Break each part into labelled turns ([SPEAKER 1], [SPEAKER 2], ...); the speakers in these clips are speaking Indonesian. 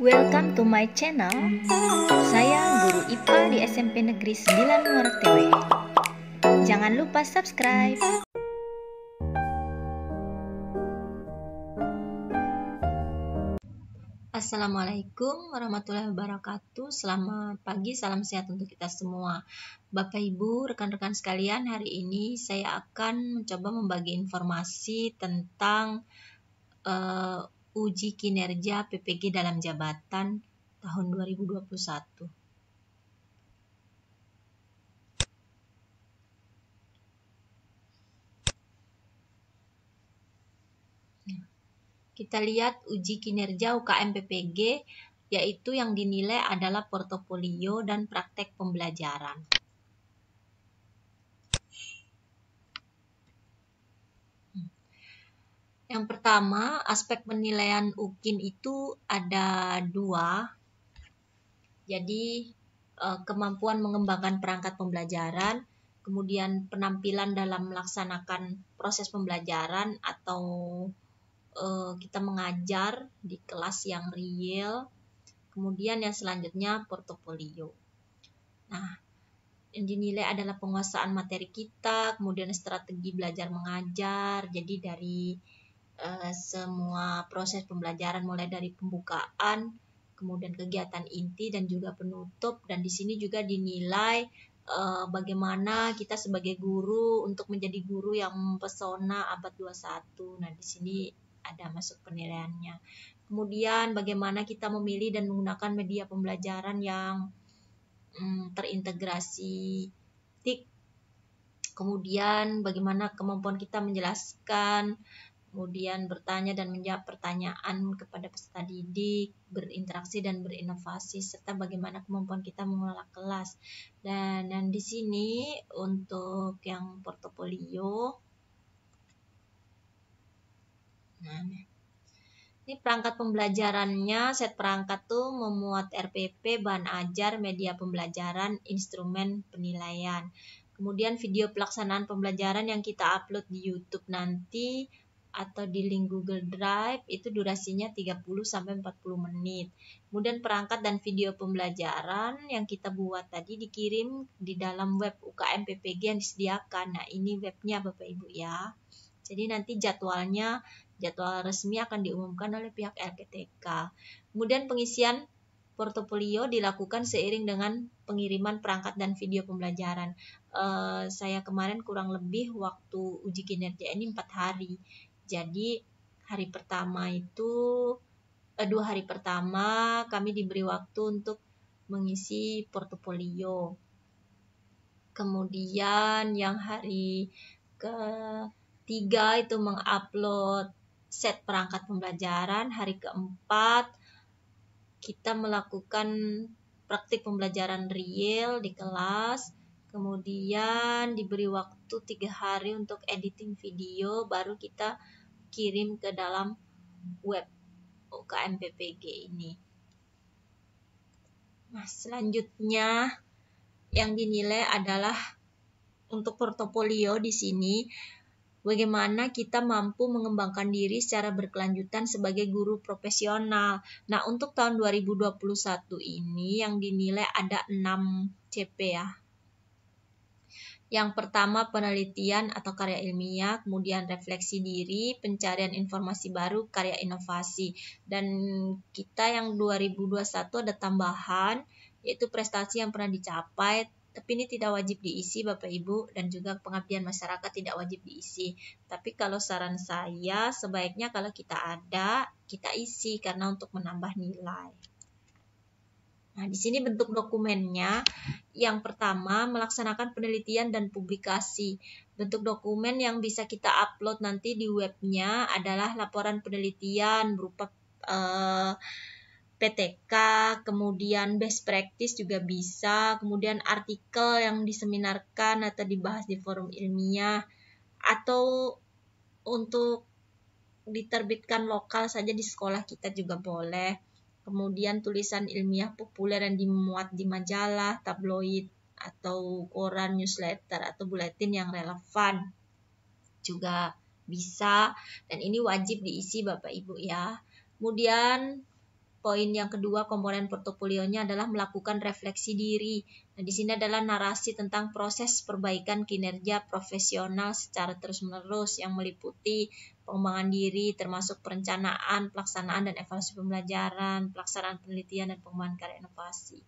[SPEAKER 1] Welcome to my channel. Saya guru IPA di SMP Negeri 9 Muara Tewe. Jangan lupa subscribe. Assalamualaikum warahmatullahi wabarakatuh. Selamat pagi, salam sehat untuk kita semua. Bapak Ibu, rekan-rekan sekalian, hari ini saya akan mencoba membagi informasi tentang uji kinerja PPG dalam jabatan tahun 2021. Kita lihat uji kinerja UKM PPG, yaitu yang dinilai adalah portofolio dan praktek pembelajaran. Yang pertama, aspek penilaian UKIN itu ada dua. Jadi, kemampuan mengembangkan perangkat pembelajaran, kemudian penampilan dalam melaksanakan proses pembelajaran atau kita mengajar di kelas yang real. Kemudian yang selanjutnya portofolio. Nah, yang dinilai adalah penguasaan materi kita, kemudian strategi belajar mengajar. Jadi dari semua proses pembelajaran mulai dari pembukaan, kemudian kegiatan inti dan juga penutup. Dan di sini juga dinilai bagaimana kita sebagai guru untuk menjadi guru yang mempesona abad 21. Nah, di sini ada masuk penilaiannya. Kemudian bagaimana kita memilih dan menggunakan media pembelajaran yang terintegrasi TIK. Kemudian bagaimana kemampuan kita menjelaskan, kemudian bertanya dan menjawab pertanyaan kepada peserta didik, berinteraksi dan berinovasi, serta bagaimana kemampuan kita mengelola kelas. Dan di sini untuk yang portofolio, nah, ini perangkat pembelajarannya, set perangkat tuh memuat RPP, bahan ajar, media pembelajaran, instrumen penilaian. Kemudian video pelaksanaan pembelajaran yang kita upload di YouTube nanti atau di link Google Drive itu durasinya 30-40 menit. Kemudian perangkat dan video pembelajaran yang kita buat tadi dikirim di dalam web UKM PPG yang disediakan. Nah, ini webnya Bapak Ibu ya. Jadi nanti jadwal resmi akan diumumkan oleh pihak LPTK. Kemudian pengisian portofolio dilakukan seiring dengan pengiriman perangkat dan video pembelajaran. Saya kemarin kurang lebih waktu uji kinerja ini 4 hari. Jadi hari pertama itu 2 hari pertama kami diberi waktu untuk mengisi portofolio. Kemudian yang hari ketiga itu mengupload set perangkat pembelajaran. Hari keempat kita melakukan praktik pembelajaran real di kelas. Kemudian diberi waktu 3 hari untuk editing video, baru kita kirim ke dalam web UKM PPG ini. Nah, selanjutnya yang dinilai adalah untuk portofolio di sini, bagaimana kita mampu mengembangkan diri secara berkelanjutan sebagai guru profesional. Nah, untuk tahun 2021 ini yang dinilai ada 6 CP ya. Yang pertama penelitian atau karya ilmiah, kemudian refleksi diri, pencarian informasi baru, karya inovasi. Dan kita yang 2021 ada tambahan, yaitu prestasi yang pernah dicapai, tapi ini tidak wajib diisi Bapak Ibu, dan juga pengabdian masyarakat tidak wajib diisi. Tapi kalau saran saya, sebaiknya kalau kita ada, kita isi karena untuk menambah nilai. Nah, di sini bentuk dokumennya. Yang pertama, melaksanakan penelitian dan publikasi. Bentuk dokumen yang bisa kita upload nanti di webnya adalah laporan penelitian berupa PTK, kemudian best practice juga bisa, kemudian artikel yang diseminarkan atau dibahas di forum ilmiah, atau untuk diterbitkan lokal saja di sekolah kita juga boleh. Kemudian tulisan ilmiah populer yang dimuat di majalah, tabloid, atau koran, newsletter, atau buletin yang relevan juga bisa. Dan ini wajib diisi Bapak Ibu ya. Kemudian poin yang kedua komponen portofolionya adalah melakukan refleksi diri. Nah, di sini adalah narasi tentang proses perbaikan kinerja profesional secara terus-menerus yang meliputi pengembangan diri, termasuk perencanaan, pelaksanaan dan evaluasi pembelajaran, pelaksanaan penelitian dan pengembangan karya inovasi.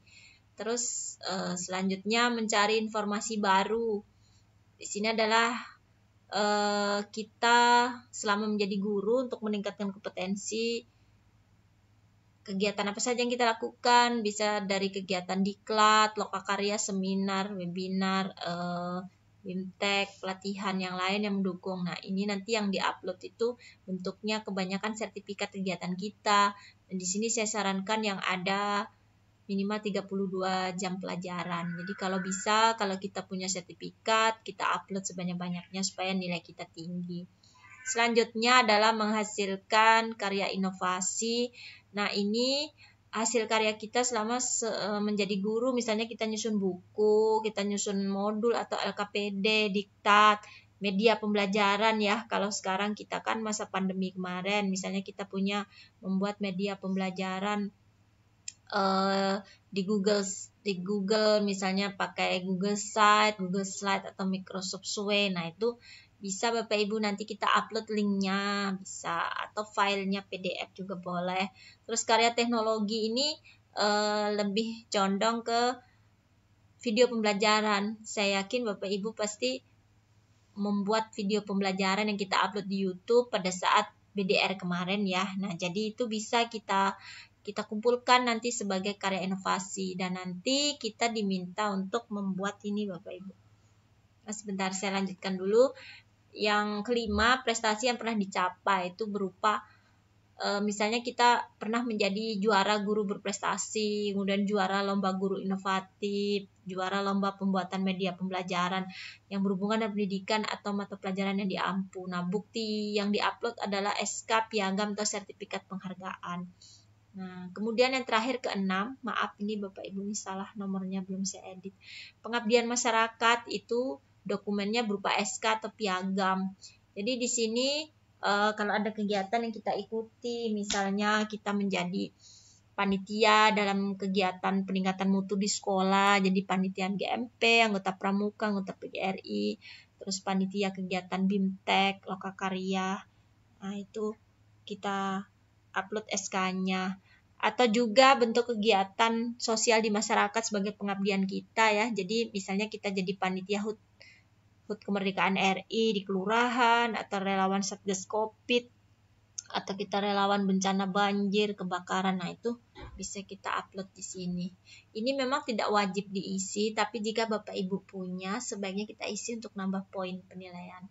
[SPEAKER 1] Terus selanjutnya mencari informasi baru. Di sini adalah kita selama menjadi guru untuk meningkatkan kompetensi, kegiatan apa saja yang kita lakukan, bisa dari kegiatan diklat, lokakarya, seminar, webinar, BIMTEK, pelatihan yang lain yang mendukung. Nah, ini nanti yang diupload itu bentuknya kebanyakan sertifikat kegiatan kita. Dan di sini saya sarankan yang ada minimal 32 jam pelajaran. Jadi kalau bisa, kalau kita punya sertifikat, kita upload sebanyak-banyaknya supaya nilai kita tinggi. Selanjutnya adalah menghasilkan karya inovasi. Nah, ini hasil karya kita selama menjadi guru, misalnya kita nyusun buku, kita nyusun modul atau LKPD, diktat, media pembelajaran ya. Kalau sekarang kita kan masa pandemi kemarin, misalnya kita punya membuat media pembelajaran di Google misalnya pakai Google Site, Google Slide atau Microsoft Suite. Nah, itu bisa Bapak Ibu nanti kita upload linknya, bisa, atau filenya PDF juga boleh. Terus karya teknologi ini lebih condong ke video pembelajaran. Saya yakin Bapak Ibu pasti membuat video pembelajaran yang kita upload di YouTube pada saat BDR kemarin ya. Nah, jadi itu bisa kita kumpulkan nanti sebagai karya inovasi, dan nanti kita diminta untuk membuat ini Bapak Ibu. Nah, sebentar saya lanjutkan dulu. Yang kelima, prestasi yang pernah dicapai itu berupa misalnya kita pernah menjadi juara guru berprestasi, kemudian juara lomba guru inovatif, juara lomba pembuatan media pembelajaran yang berhubungan dengan pendidikan atau mata pelajaran yang diampu. Nah, bukti yang diupload adalah SK, piagam atau sertifikat penghargaan. Nah, kemudian yang terakhir keenam, maaf ini Bapak Ibu ini salah nomornya, belum saya edit. Pengabdian masyarakat itu dokumennya berupa SK atau piagam. Jadi di sini kalau ada kegiatan yang kita ikuti, misalnya kita menjadi panitia dalam kegiatan peningkatan mutu di sekolah, jadi panitian GMP, anggota pramuka, anggota PGRI, terus panitia kegiatan BIMTEK, lokakarya. Nah, itu kita upload SK-nya. Atau juga bentuk kegiatan sosial di masyarakat sebagai pengabdian kita ya. Jadi misalnya kita jadi panitia HUT Kemerdekaan RI di kelurahan, atau relawan Satgas Covid, atau kita relawan bencana banjir, kebakaran. Nah, itu bisa kita upload di sini. Ini memang tidak wajib diisi, tapi jika Bapak Ibu punya, sebaiknya kita isi untuk nambah poin penilaian.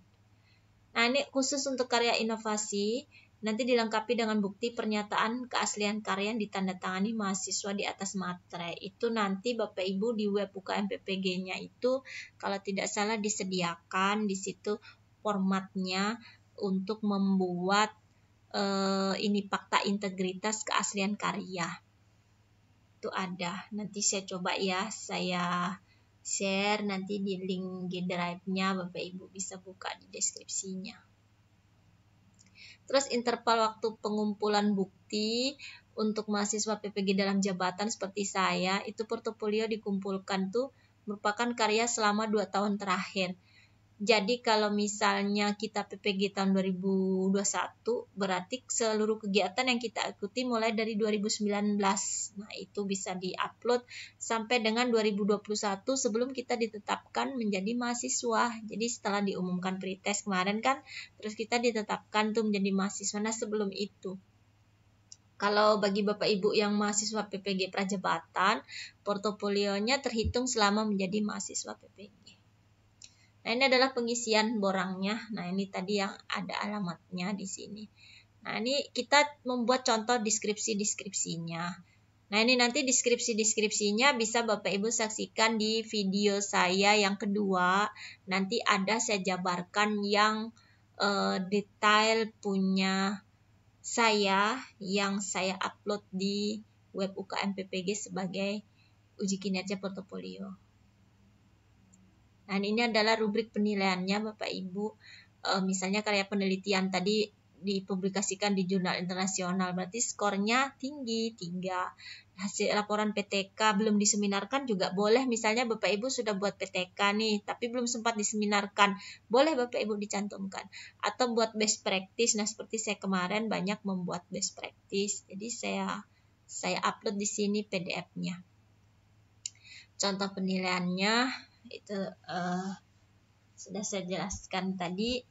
[SPEAKER 1] Nah, ini khusus untuk karya inovasi, nanti dilengkapi dengan bukti pernyataan keaslian karya yang ditandatangani mahasiswa di atas materai. Itu nanti Bapak Ibu di web UKM PPG-nya itu kalau tidak salah disediakan di situ formatnya untuk membuat ini fakta integritas keaslian karya. Itu ada. Nanti saya coba ya, saya share nanti di link G Drive-nya, Bapak Ibu bisa buka di deskripsinya. Terus interval waktu pengumpulan bukti untuk mahasiswa PPG dalam jabatan seperti saya, itu portofolio dikumpulkan tuh merupakan karya selama 2 tahun terakhir. Jadi kalau misalnya kita PPG tahun 2021, berarti seluruh kegiatan yang kita ikuti mulai dari 2019. Nah, itu bisa di-upload sampai dengan 2021 sebelum kita ditetapkan menjadi mahasiswa. Jadi setelah diumumkan pretest kemarin kan, terus kita ditetapkan tuh menjadi mahasiswa. Nah, sebelum itu, kalau bagi Bapak Ibu yang mahasiswa PPG Prajabatan, portofolionya terhitung selama menjadi mahasiswa PPG. Nah, ini adalah pengisian borangnya. Nah, ini tadi yang ada alamatnya di sini. Nah, ini kita membuat contoh deskripsi-deskripsinya. Nah, ini nanti deskripsi-deskripsinya bisa Bapak Ibu saksikan di video saya yang kedua. Nanti ada saya jabarkan yang detail punya saya yang saya upload di web UKM PPG sebagai uji kinerja portofolio. Nah, ini adalah rubrik penilaiannya Bapak Ibu. Misalnya karya penelitian tadi dipublikasikan di jurnal internasional, berarti skornya tinggi 3. Hasil laporan PTK belum diseminarkan juga boleh, misalnya Bapak Ibu sudah buat PTK nih tapi belum sempat diseminarkan, boleh Bapak Ibu dicantumkan. Atau buat best practice, nah seperti saya kemarin banyak membuat best practice, jadi saya upload di sini PDF-nya. Contoh penilaiannya itu sudah saya jelaskan tadi.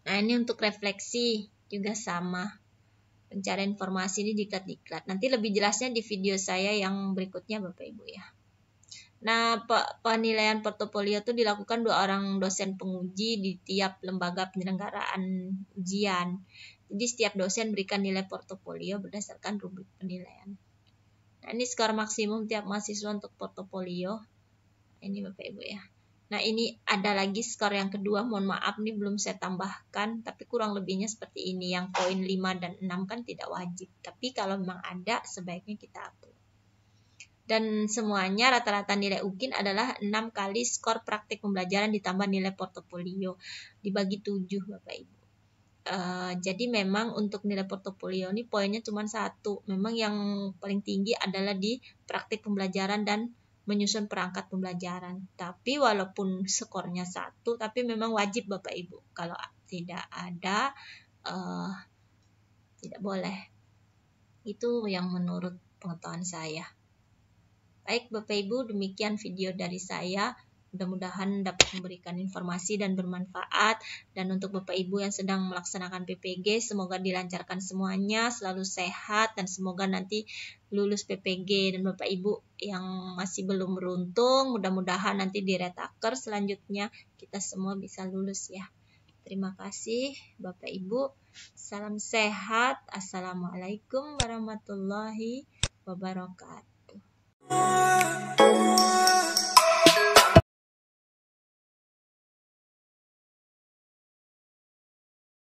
[SPEAKER 1] Nah, ini untuk refleksi juga sama. Pencarian informasi ini diklat-diklat. Nanti lebih jelasnya di video saya yang berikutnya Bapak Ibu ya. Nah, penilaian portofolio itu dilakukan 2 orang dosen penguji di tiap lembaga penyelenggaraan ujian. Jadi setiap dosen berikan nilai portofolio berdasarkan rubrik penilaian. Nah, ini skor maksimum tiap mahasiswa untuk portofolio. Ini Bapak Ibu ya. Nah, ini ada lagi skor yang kedua, mohon maaf nih belum saya tambahkan, tapi kurang lebihnya seperti ini. Yang poin 5 dan 6 kan tidak wajib, tapi kalau memang ada sebaiknya kita upload. Dan semuanya rata-rata nilai UKIN adalah 6 kali skor praktik pembelajaran ditambah nilai portofolio, dibagi 7 Bapak Ibu. Jadi memang untuk nilai portofolio ini poinnya cuma 1. Memang yang paling tinggi adalah di praktik pembelajaran dan menyusun perangkat pembelajaran. Tapi walaupun skornya 1, tapi memang wajib Bapak Ibu. Kalau tidak ada, tidak boleh. Itu yang menurut pengetahuan saya. Baik Bapak Ibu, demikian video dari saya. Mudah-mudahan dapat memberikan informasi dan bermanfaat. Dan untuk Bapak Ibu yang sedang melaksanakan PPG, semoga dilancarkan semuanya, selalu sehat, dan semoga nanti lulus PPG. Dan Bapak Ibu yang masih belum beruntung, mudah-mudahan nanti di retaker selanjutnya kita semua bisa lulus ya. Terima kasih Bapak Ibu. Salam sehat. Assalamualaikum warahmatullahi wabarakatuh.